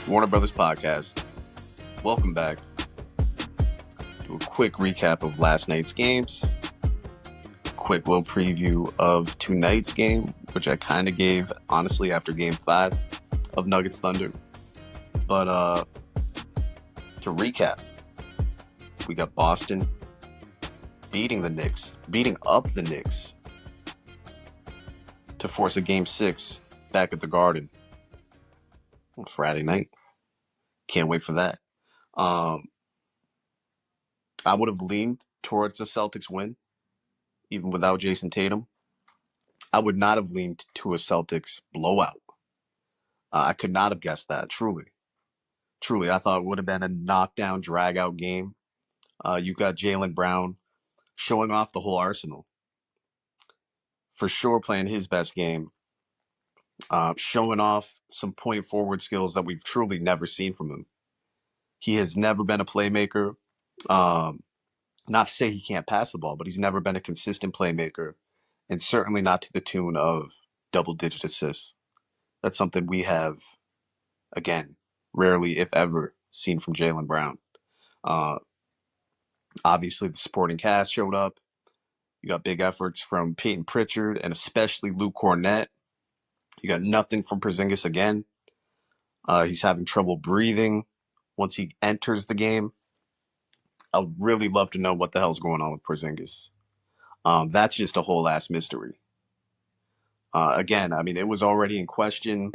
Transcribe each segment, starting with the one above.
Warner Brothas Podcast. Welcome back to a quick recap of last night's games. Quick little preview of tonight's game, which I kind of gave, honestly, after Game 5 of Nuggets Thunder. But to recap, we got Boston beating up the Knicks to force a Game 6 back at the Garden on Friday night. Can't wait for that. I would have leaned towards the Celtics win, even without Jason Tatum. I would not have leaned to a Celtics blowout. I could not have guessed that, truly. Truly, I thought it would have been a knockdown, drag-out game. You got Jaylen Brown showing off the whole arsenal. For sure playing his best game. Showing off some point forward skills that we've truly never seen from him. He has never been a playmaker. Not to say he can't pass the ball, but he's never been a consistent playmaker, and certainly not to the tune of double-digit assists. That's something we have, again, rarely, if ever, seen from Jaylen Brown. Obviously, the supporting cast showed up. You got big efforts from Peyton Pritchard and especially Luke Cornett. You got nothing from Porzingis again. He's having trouble breathing once he enters the game. I'd really love to know what the hell's going on with Porzingis. That's just a whole ass mystery. Again, I mean, it was already in question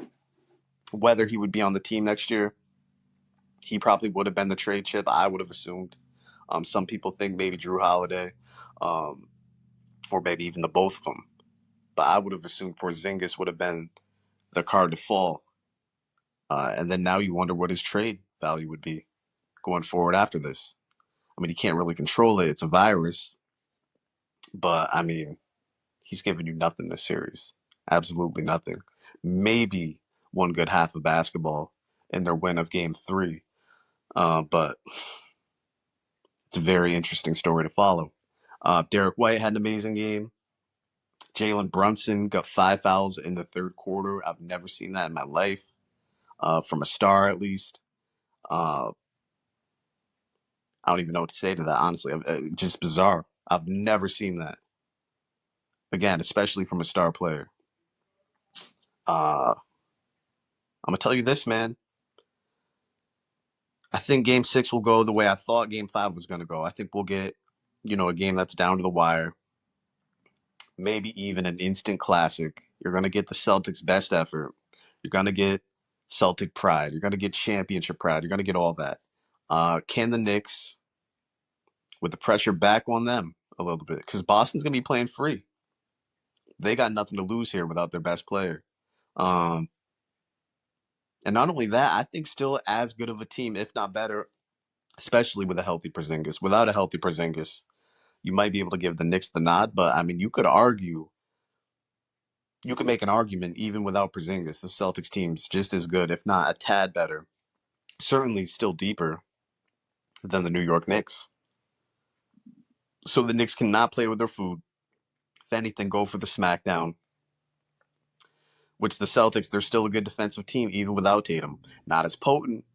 whether he would be on the team next year. He probably would have been the trade chip, I would have assumed. Some people think maybe Drew Holiday, or maybe even the both of them. But I would have assumed Porzingis would have been the card to fall. And then now you wonder what his trade value would be going forward after this. I mean, he can't really control it. It's a virus. But, I mean, he's given you nothing this series. Absolutely nothing. Maybe one good half of basketball in their win of Game 3. But it's a very interesting story to follow. Derek White had an amazing game. Jalen Brunson got 5 fouls in the third quarter. I've never seen that in my life, from a star at least. I don't even know what to say to that, honestly. Just bizarre. I've never seen that. Again, especially from a star player. I'm going to tell you this, man. I think Game 6 will go the way I thought Game 5 was going to go. I think we'll get, a game that's down to the wire. Maybe even an instant classic. You're going to get the Celtics' best effort. You're going to get Celtic pride. You're going to get championship pride. You're going to get all that. Can the Knicks, with the pressure back on them a little bit, because Boston's going to be playing free. They got nothing to lose here without their best player. And not only that, I think still as good of a team, if not better, especially with a healthy Porzingis. Without a healthy Porzingis, you might be able to give the Knicks the nod, but I mean, you could make an argument even without Porzingis. The Celtics team's just as good, if not a tad better. Certainly still deeper than the New York Knicks. So the Knicks cannot play with their food. If anything, go for the smackdown. Which the Celtics, they're still a good defensive team even without Tatum. Not as potent,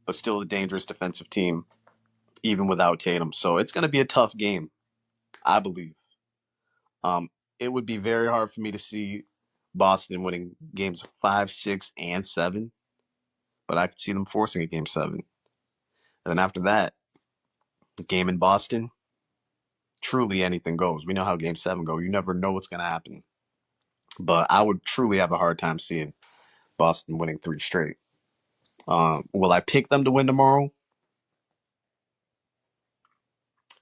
but still a dangerous defensive team even without Tatum. So it's going to be a tough game, I believe. It would be very hard for me to see Boston winning games 5, 6, and 7, but I could see them forcing a game 7. And then after that, the game in Boston, truly anything goes. We know how game 7 go. You never know what's going to happen. But I would truly have a hard time seeing Boston winning 3 straight. Will I pick them to win tomorrow?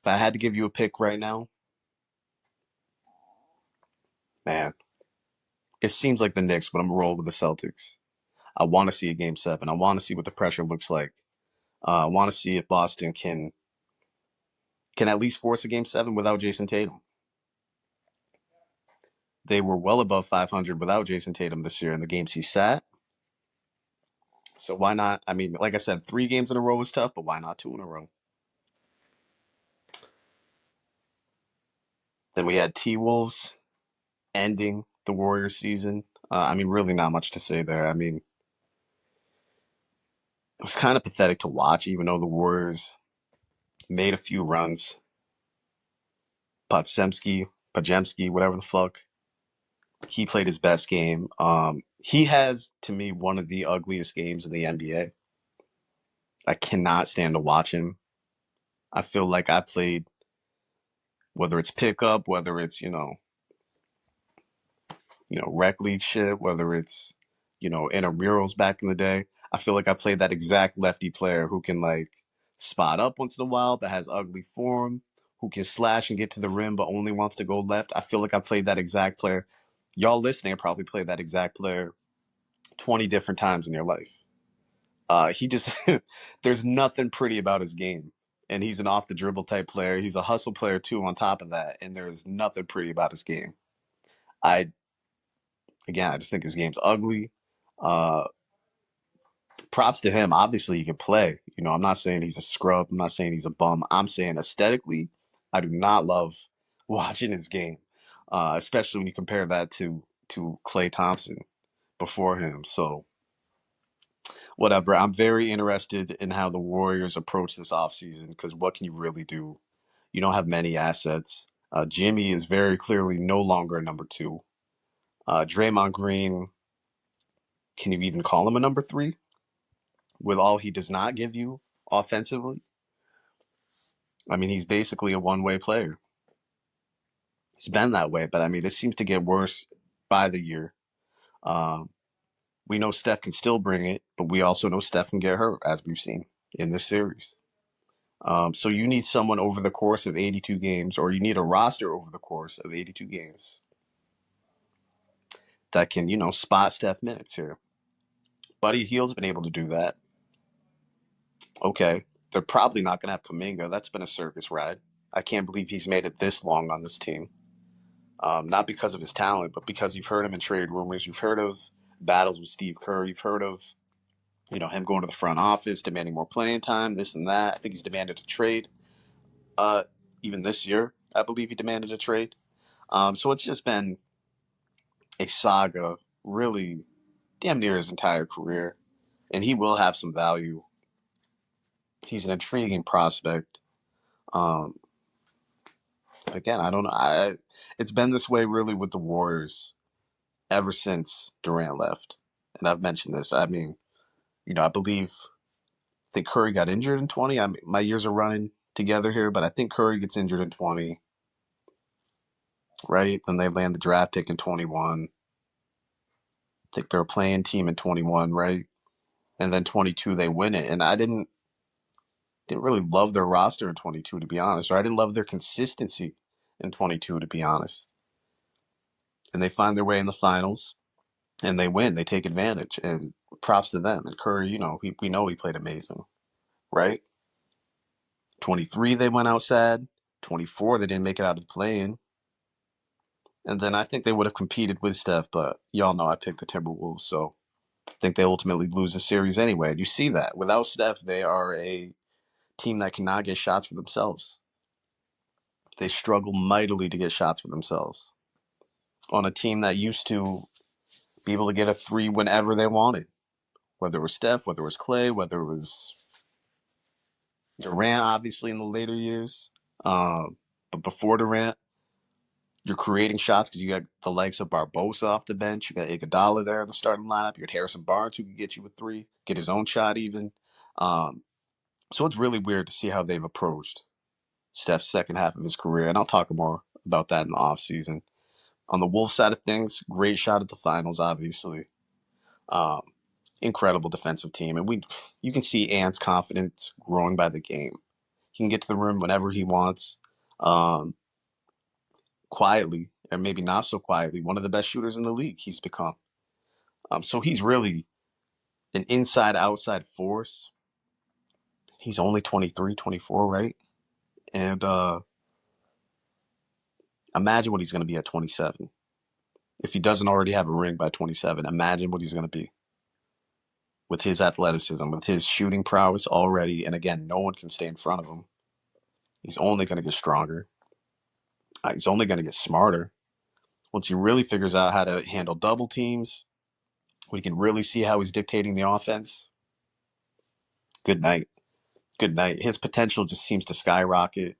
If I had to give you a pick right now, man, it seems like the Knicks, but I'm going to roll with the Celtics. I want to see a game 7. I want to see what the pressure looks like. I want to see if Boston can at least force a game 7 without Jason Tatum. They were well above 500 without Jason Tatum this year in the games he sat. So why not? I mean, like I said, 3 games in a row is tough, but why not 2 in a row? Then we had T-Wolves ending the Warriors season. I mean, really not much to say there. I mean, it was kind of pathetic to watch, even though the Warriors made a few runs. Pajemski, whatever the fuck. He played his best game. He has, to me, one of the ugliest games in the NBA. I cannot stand to watch him. I feel like I played, whether it's pickup, whether it's, rec league shit, whether it's, intramurals back in the day. I feel like I played that exact lefty player who can like spot up once in a while, but has ugly form, who can slash and get to the rim, but only wants to go left. I feel like I played that exact player. Y'all listening, I probably played that exact player 20 different times in your life. He just, there's nothing pretty about his game. And he's an off the dribble type player. He's a hustle player too, on top of that. And there's nothing pretty about his game. I, I just think his game's ugly. Uh, Props to him. Obviously, he can play. I'm not saying he's a scrub. I'm not saying he's a bum. I'm saying aesthetically, I do not love watching his game, especially when you compare that to Klay Thompson before him. So whatever. I'm very interested in how the Warriors approach this offseason because what can you really do? You don't have many assets. Jimmy is very clearly no longer a number two. Draymond Green, can you even call him a number three with all he does not give you offensively? I mean, he's basically a one-way player. It's been that way, but I mean, this seems to get worse by the year. Um, we know Steph can still bring it, but we also know Steph can get hurt, as we've seen in this series. So you need someone over the course of 82 games, or you need a roster over the course of 82 games that can, spot Steph minutes here. Buddy Hield's been able to do that. Okay. They're probably not going to have Kuminga. That's been a circus ride. I can't believe he's made it this long on this team. Not because of his talent, but because you've heard him in trade rumors. You've heard of battles with Steve Kerr. You've heard of, him going to the front office, demanding more playing time, this and that. I think he's demanded a trade. Even this year, I believe he demanded a trade. So it's just been a saga, really, damn near his entire career. And he will have some value. He's an intriguing prospect. Um, Again, I don't know. It's been this way really with the Warriors ever since Durant left. And I've mentioned this. I mean, I think Curry got injured in 20. I mean, my years are running together here, but I think Curry gets injured in 20, right? Then they land the draft pick in 21. I think they're a playing team in 21, right? And then 22 they win it. And I didn't really love their roster in 22 to be honest, or I didn't love their consistency in 22 to be honest. And they find their way in the finals and they win. They take advantage and props to them. And Curry, we know he played amazing, right? 23 they went out sad. 24 they didn't make it out of the play-in. And then I think they would have competed with Steph, but y'all know I picked the Timberwolves, so I think they ultimately lose the series anyway. And you see that. Without Steph, they are a team that cannot get shots for themselves. They struggle mightily to get shots for themselves. On a team that used to be able to get a three whenever they wanted. Whether it was Steph, whether it was Klay, whether it was Durant, obviously, in the later years. But before Durant, you're creating shots because you got the likes of Barbosa off the bench. You got Iguodala there in the starting lineup. You got Harrison Barnes who could get you a three, get his own shot even. Um, so it's really weird to see how they've approached Steph's second half of his career. And I'll talk more about that in the offseason. On the Wolves side of things, great shot at the finals, obviously. Um, Incredible defensive team. And you can see Ant's confidence growing by the game. He can get to the rim whenever he wants. Um, Quietly, and maybe not so quietly, one of the best shooters in the league he's become. So he's really an inside-outside force. He's only 23, 24, right? And imagine what he's going to be at 27. If he doesn't already have a ring by 27, imagine what he's going to be with his athleticism, with his shooting prowess already. And again, no one can stay in front of him. He's only going to get stronger. He's only going to get smarter. Once he really figures out how to handle double teams, we can really see how he's dictating the offense. Good night. Good night. His potential just seems to skyrocket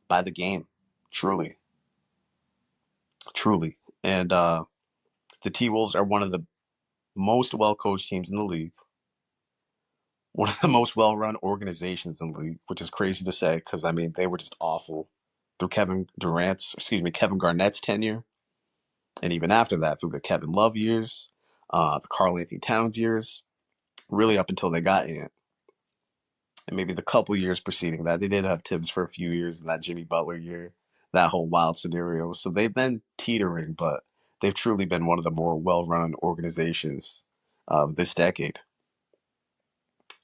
by the game. Truly. Truly. And the T-Wolves are one of the most well-coached teams in the league. One of the most well-run organizations in the league, which is crazy to say because, I mean, they were just awful through Kevin Garnett's tenure. And even after that, through the Kevin Love years, the Karl Anthony Towns years, really up until they got in. And maybe the couple years preceding that. They did have Tibbs for a few years in that Jimmy Butler year, that whole wild scenario. So they've been teetering, but they've truly been one of the more well-run organizations of this decade.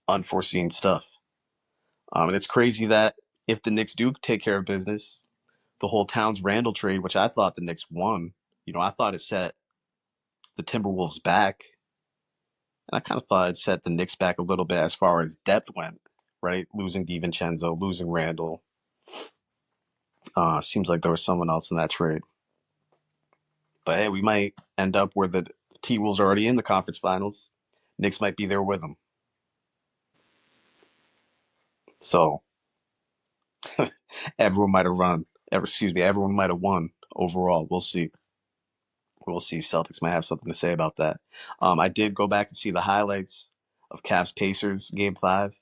Unforeseen stuff. And it's crazy that if the Knicks do take care of business, the whole Towns Randall trade, which I thought the Knicks won, I thought it set the Timberwolves back. And I kind of thought it set the Knicks back a little bit as far as depth went, right? Losing DiVincenzo, losing Randall. Seems like there was someone else in that trade. But hey, we might end up where the T-Wolves are already in the conference finals. Knicks might be there with them. So everyone might have won overall. We'll see. We'll see. Celtics might have something to say about that. I did go back and see the highlights of Cavs Pacers Game 5.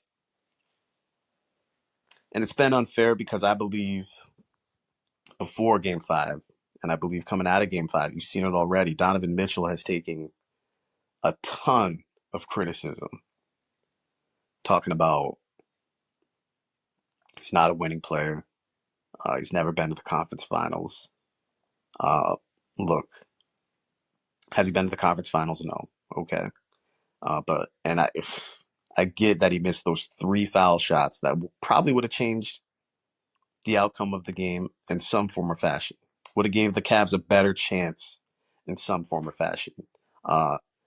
And it's been unfair because I believe before Game 5, and I believe coming out of Game 5, you've seen it already, Donovan Mitchell has taken a ton of criticism. Talking about he's not a winning player. He's never been to the conference finals. Look, has he been to the conference finals? No. Okay. I get that he missed those 3 foul shots that probably would have changed the outcome of the game in some form or fashion. Would have gave the Cavs a better chance in some form or fashion.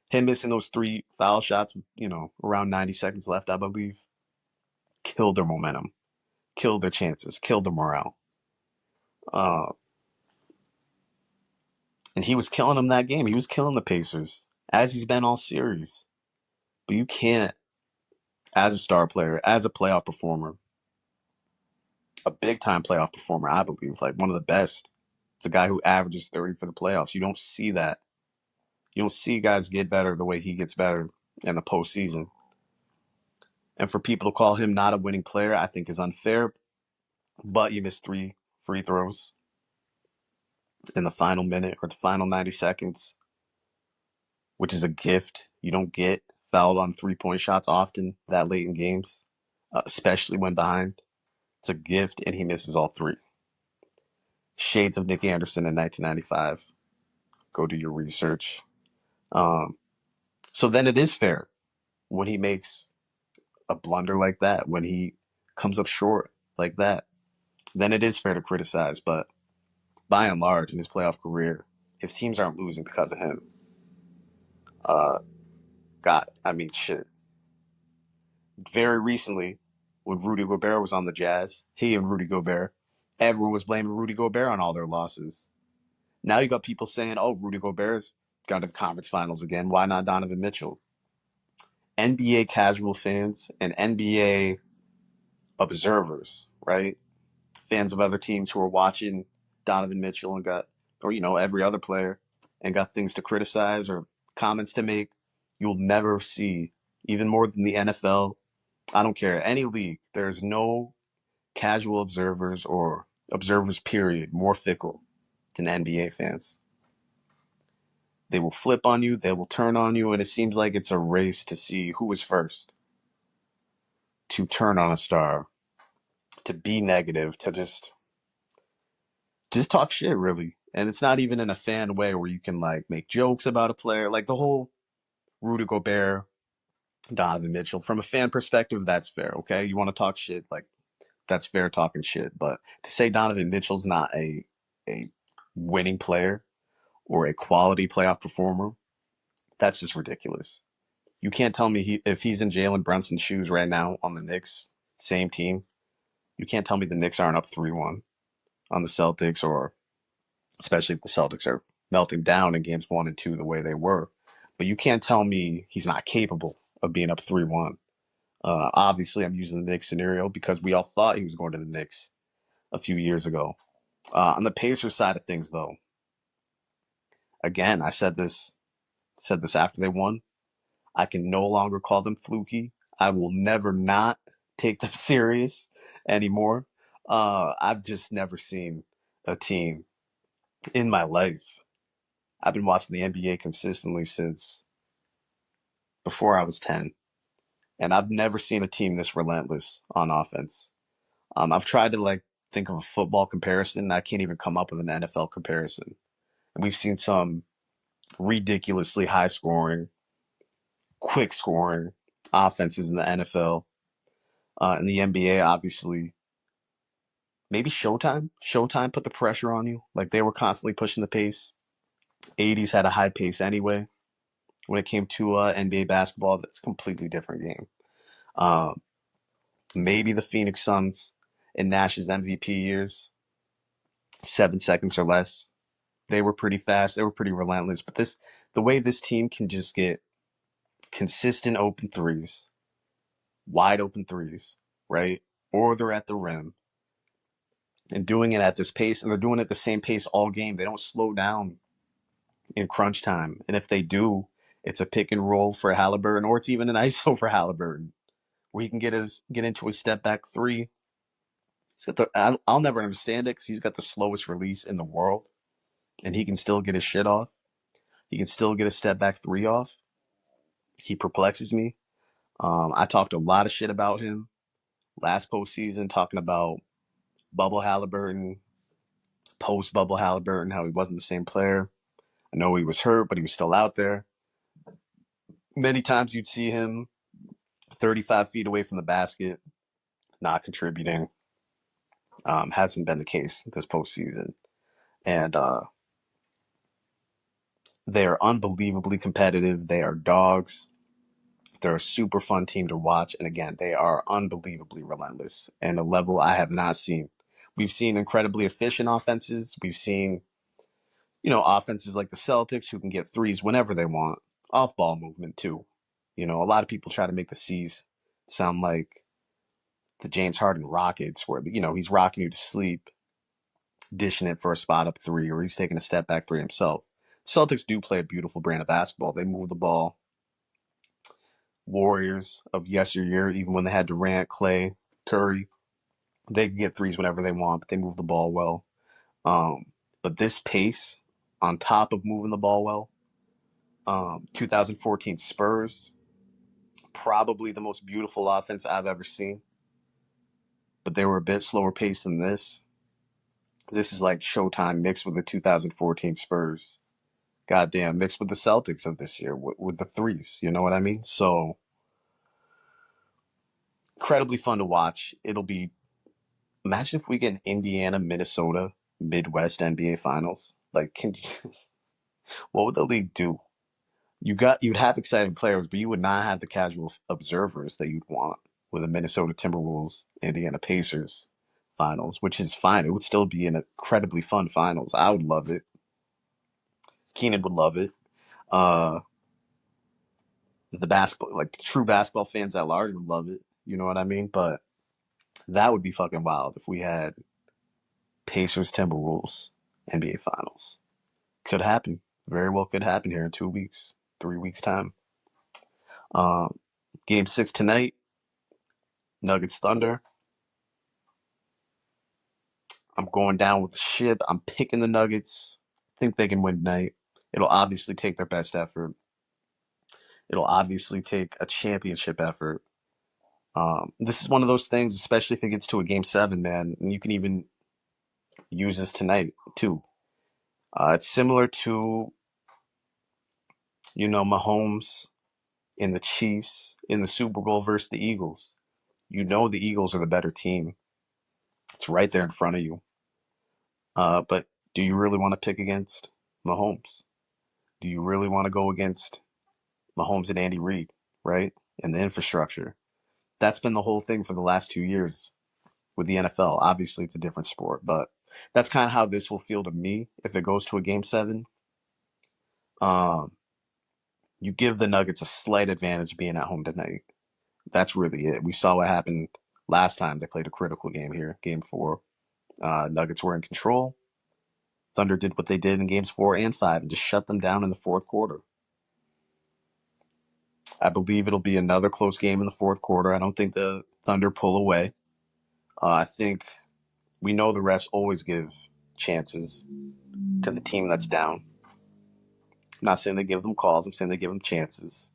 Him missing those 3 foul shots, around 90 seconds left, I believe, killed their momentum, killed their chances, killed their morale. And he was killing them that game. He was killing the Pacers, as he's been all series. But you can't, as a star player, as a playoff performer, a big-time playoff performer, I believe, like one of the best. It's a guy who averages 30 for the playoffs. You don't see that. You don't see guys get better the way he gets better in the postseason. And for people to call him not a winning player, I think is unfair. But you missed 3 free throws in the final minute or the final 90 seconds, which is a gift. You don't get fouled on 3-point shots often that late in games, especially when behind. It's a gift, and he misses all 3. Shades of Nick Anderson in 1995. Go do your research. So then it is fair when he makes a blunder like that, when he comes up short like that. Then it is fair to criticize, but by and large, in his playoff career, his teams aren't losing because of him. Shit. Very recently, when Rudy Gobert was on the Jazz, everyone was blaming Rudy Gobert on all their losses. Now you got people saying, oh, Rudy Gobert's gone to the conference finals again. Why not Donovan Mitchell? NBA casual fans and NBA observers, right? Fans of other teams who are watching Donovan Mitchell every other player and got things to criticize or comments to make. You'll never see, even more than the NFL, I don't care, any league, there's no casual observers or observers, period, more fickle than NBA fans. They will flip on you, they will turn on you, and it seems like it's a race to see who is first to turn on a star, to be negative, to just talk shit, really. And it's not even in a fan way where you can make jokes about a player. Like the whole Rudy Gobert, Donovan Mitchell, from a fan perspective, that's fair. Okay, you want to talk shit, that's fair talking shit. But to say Donovan Mitchell's not a winning player or a quality playoff performer, that's just ridiculous. You can't tell me if he's in Jalen Brunson's shoes right now on the Knicks, same team, you can't tell me the Knicks aren't up 3-1 on the Celtics, or especially if the Celtics are melting down in games 1 and 2 the way they were. But you can't tell me he's not capable of being up 3-1 Obviously, I'm using the Knicks scenario because we all thought he was going to the Knicks a few years ago. On the Pacers side of things, though, again, I said this after they won. I can no longer call them fluky. I will never not take them serious anymore. I've just never seen a team in my life. I've been watching the NBA consistently since before I was 10, and I've never seen a team this relentless on offense. I've tried to think of a football comparison, and I can't even come up with an NFL comparison. And we've seen some ridiculously high scoring, quick scoring offenses in the NFL. In the NBA, obviously, maybe Showtime. Showtime put the pressure on you. Like they were constantly pushing the pace. 80s had a high pace anyway. When it came to NBA basketball, that's a completely different game. Um, Maybe the Phoenix Suns in Nash's MVP years, 7 seconds or less. They were pretty fast. They were pretty relentless. But the way this team can just get consistent open threes, wide open threes, right? Or they're at the rim and doing it at this pace, and they're doing it at the same pace all game. They don't slow down in crunch time. And if they do, it's a pick and roll for Halliburton, or it's even an ISO for Halliburton, where he can get into a step back three. I'll never understand it because he's got the slowest release in the world, and he can still get his shit off. He can still get a step back three off. He perplexes me. I talked a lot of shit about him last postseason, talking about bubble Halliburton, post bubble Halliburton, how he wasn't the same player. I know he was hurt, but he was still out there. Many times you'd see him 35 feet away from the basket, not contributing. Hasn't been the case this postseason. And they are unbelievably competitive. They are dogs. They're a super fun team to watch. And again, they are unbelievably relentless and a level I have not seen. We've seen incredibly efficient offenses. We've seen, offenses like the Celtics who can get threes whenever they want. Off ball movement, too. A lot of people try to make the C's sound like the James Harden Rockets, where, he's rocking you to sleep, dishing it for a spot up three, or he's taking a step back three himself. Celtics do play a beautiful brand of basketball. They move the ball. Warriors of yesteryear, even when they had Durant, Clay, Curry, they can get threes whenever they want, but they move the ball well. But this pace, on top of moving the ball well, 2014 Spurs, probably the most beautiful offense I've ever seen. But they were a bit slower paced than this. This is like Showtime mixed with the 2014 Spurs. Goddamn, mixed with the Celtics of this year with the threes. You know what I mean? So incredibly fun to watch. Imagine if we get an Indiana, Minnesota, Midwest NBA Finals. Like, what would the league do? You'd have exciting players, but you would not have the casual observers that you'd want with a Minnesota Timberwolves, Indiana Pacers finals, which is fine. It would still be an incredibly fun finals. I would love it. Keenan would love it. Uh, the true basketball fans at large would love it. You know what I mean? But that would be fucking wild if we had Pacers Timberwolves NBA Finals. Could happen. Very well could happen here in 2 weeks, 3 weeks time. Game 6 tonight. Nuggets Thunder. I'm going down with the ship. I'm picking the Nuggets. I think they can win tonight. It'll obviously take their best effort. It'll obviously take a championship effort. This is one of those things, especially if it gets to a game 7, man. And you can even use this tonight too. It's similar to, Mahomes in the Chiefs in the Super Bowl versus the Eagles. The Eagles are the better team. It's right there in front of you. But do you really want to pick against Mahomes? Do you really want to go against Mahomes and Andy Reid, right? And the infrastructure. That's been the whole thing for the last 2 years with the NFL. Obviously, it's a different sport, but that's kind of how this will feel to me if it goes to a game 7. You give the Nuggets a slight advantage being at home tonight. That's really it. We saw what happened last time they played a critical game here, Game 4. Nuggets were in control. Thunder did what they did in Games 4 and 5 and just shut them down in the fourth quarter. I believe it'll be another close game in the fourth quarter. I don't think the Thunder pull away. I think we know the refs always give chances to the team that's down. I'm not saying they give them calls. I'm saying they give them chances.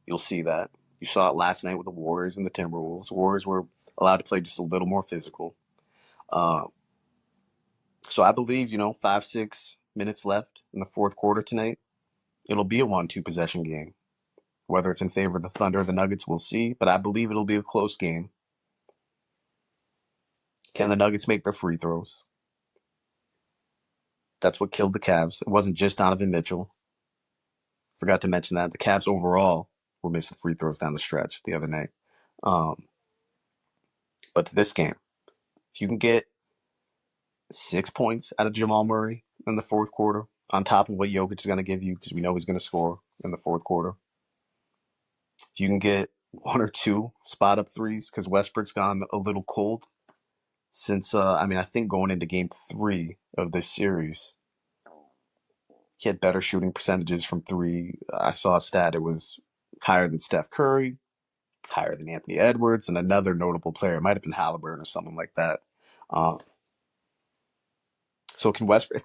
You'll see that. You saw it last night with the Warriors and the Timberwolves. Warriors were allowed to play just a little more physical. So I believe, 5-6 minutes left in the fourth quarter tonight. It'll be a 1-2 possession game. Whether it's in favor of the Thunder or the Nuggets, we'll see. But I believe it'll be a close game. Can the Nuggets make their free throws? That's what killed the Cavs. It wasn't just Donovan Mitchell. Forgot to mention that. The Cavs overall were missing free throws down the stretch the other night. But to this game, if you can get 6 points out of Jamal Murray in the fourth quarter, on top of what Jokic is going to give you, because we know he's going to score in the fourth quarter. If you can get 1 or 2 spot-up threes, because Westbrook's gone a little cold since, I think going into Game 3 of this series, he had better shooting percentages from 3. I saw a stat, it was higher than Steph Curry, higher than Anthony Edwards, and another notable player. It might have been Halliburton or something like that. So if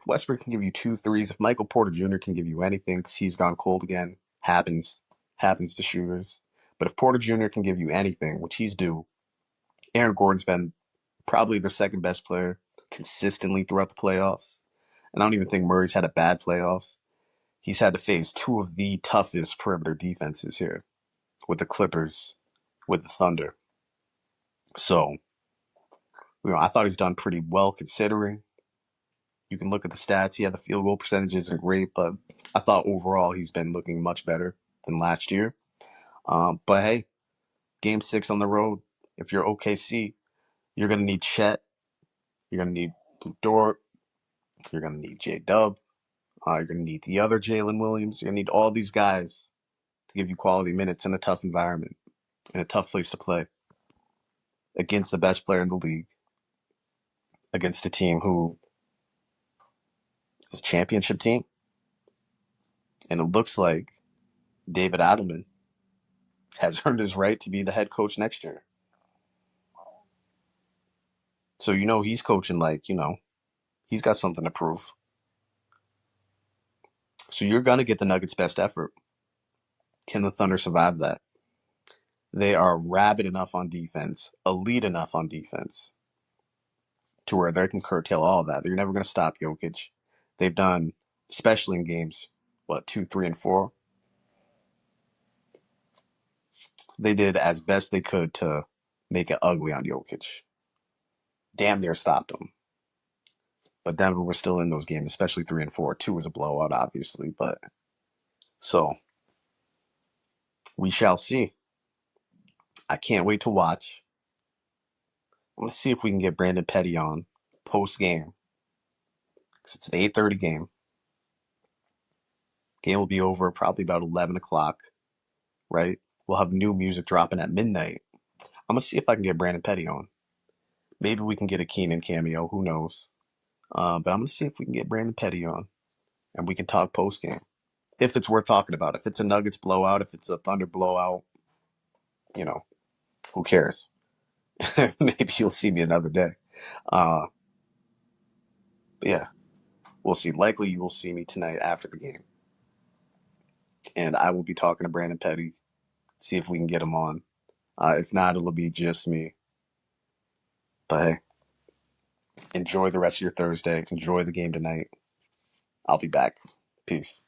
Westbrook can give you 2 threes, if Michael Porter Jr. can give you anything, because he's gone cold again, happens to shooters. But if Porter Jr. can give you anything, which he's due, Aaron Gordon's been probably their second best player consistently throughout the playoffs. And I don't even think Murray's had a bad playoffs. He's had to face 2 of the toughest perimeter defenses here with the Clippers, with the Thunder. So, I thought he's done pretty well considering. You can look at the stats. Yeah, the field goal percentage isn't great, but I thought overall he's been looking much better than last year. But hey, Game 6 on the road, if you're OKC, you're going to need Chet. You're going to need Lou Dort. You're going to need J-Dub. You're going to need the other Jalen Williams. You're going to need all these guys to give you quality minutes in a tough environment, in a tough place to play, against the best player in the league, against a team who is a championship team. And it looks like David Adelman has earned his right to be the head coach next year. So he's coaching he's got something to prove. So you're going to get the Nuggets' best effort. Can the Thunder survive that? They are rabid enough on defense, elite enough on defense, to where they can curtail all that. They're never going to stop Jokic. They've done, especially in games, 2, 3, and 4. They did as best they could to make it ugly on Jokic. Damn near stopped him. But Denver was still in those games, especially 3 and 4. 2 was a blowout, obviously. But so we shall see. I can't wait to watch. I'm going to see if we can get Brandon Petty on post-game. Because it's an 8:30 game. Game will be over probably about 11 o'clock, right? We'll have new music dropping at midnight. I'm going to see if I can get Brandon Petty on. Maybe we can get a Keenan cameo. Who knows? But I'm going to see if we can get Brandon Petty on. And we can talk post-game. If it's worth talking about. If it's a Nuggets blowout, if it's a Thunder blowout, who cares? Maybe you'll see me another day. But yeah, we'll see. Likely you will see me tonight after the game. And I will be talking to Brandon Petty, see if we can get him on. If not, it'll be just me. But hey, enjoy the rest of your Thursday. Enjoy the game tonight. I'll be back. Peace.